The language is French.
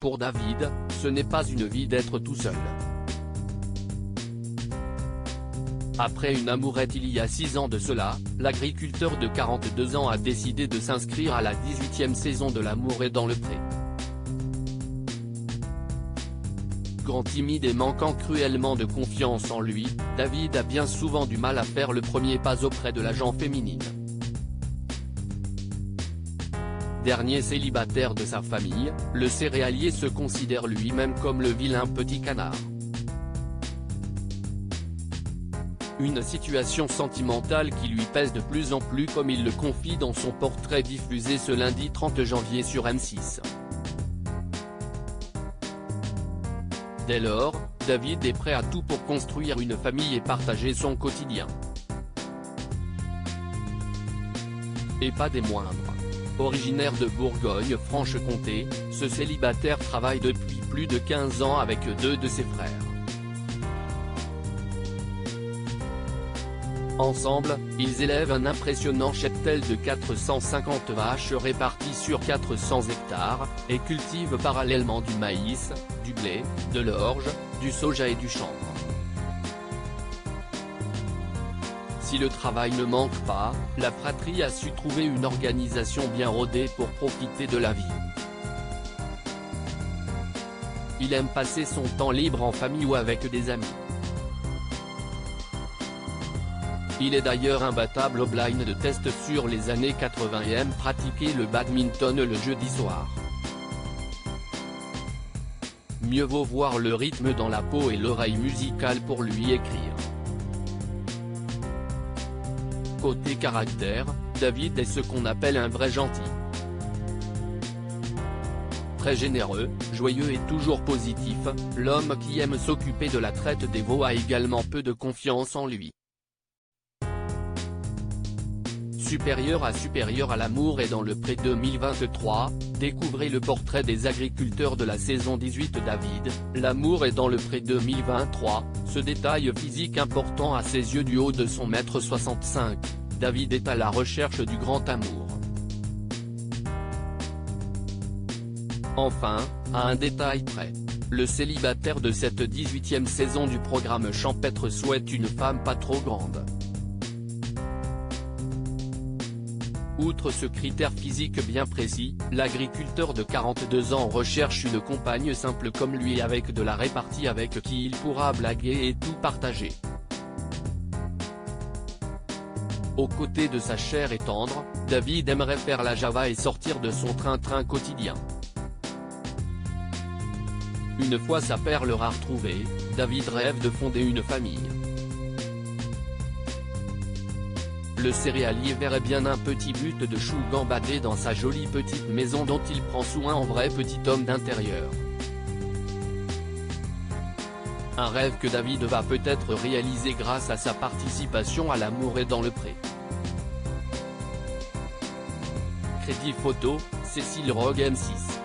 pour David, ce n'est pas une vie d'être tout seul. Après une amourette il y a 6 ans de cela, l'agriculteur de 42 ans a décidé de s'inscrire à la 18e saison de L'amour est dans le pré. Grand timide et manquant cruellement de confiance en lui, David a bien souvent du mal à faire le premier pas auprès de la gent féminine. Dernier célibataire de sa famille, le céréalier se considère lui-même comme le vilain petit canard. Une situation sentimentale qui lui pèse de plus en plus comme il le confie dans son portrait diffusé ce lundi 30 janvier sur M6. Dès lors, David est prêt à tout pour construire une famille et partager son quotidien. Et pas des moindres. Originaire de Bourgogne-Franche-Comté, ce célibataire travaille depuis plus de 15 ans avec 2 de ses frères. Ensemble, ils élèvent un impressionnant cheptel de 450 vaches réparties sur 400 hectares, et cultivent parallèlement du maïs, du blé, de l'orge, du soja et du chanvre. Si le travail ne manque pas, la fratrie a su trouver une organisation bien rodée pour profiter de la vie. Il aime passer son temps libre en famille ou avec des amis. Il est d'ailleurs imbattable au blind de test sur les années 80 et aime pratiquer le badminton le jeudi soir. Mieux vaut voir le rythme dans la peau et l'oreille musicale pour lui écrire. Côté caractère, David est ce qu'on appelle un vrai gentil. Très généreux, joyeux et toujours positif, l'homme qui aime s'occuper de la traite des veaux a également peu de confiance en lui. Supérieur à L'amour est dans le pré 2023, découvrez le portrait des agriculteurs de la saison 18 David, L'amour est dans le pré 2023, ce détail physique important à ses yeux du haut de son 1m65, David est à la recherche du grand amour. Enfin, à un détail près, le célibataire de cette 18e saison du programme champêtre souhaite une femme pas trop grande. Outre ce critère physique bien précis, l'agriculteur de 42 ans recherche une compagne simple comme lui avec de la répartie avec qui il pourra blaguer et tout partager. Aux côtés de sa chère et tendre, David aimerait faire la Java et sortir de son train-train quotidien. Une fois sa perle rare trouvée, David rêve de fonder une famille. Le céréalier verrait bien un petit but de chou gambadé dans sa jolie petite maison dont il prend soin en vrai petit homme d'intérieur. Un rêve que David va peut-être réaliser grâce à sa participation à L'amour est dans le pré. Crédit photo, Cécile Rogue M6.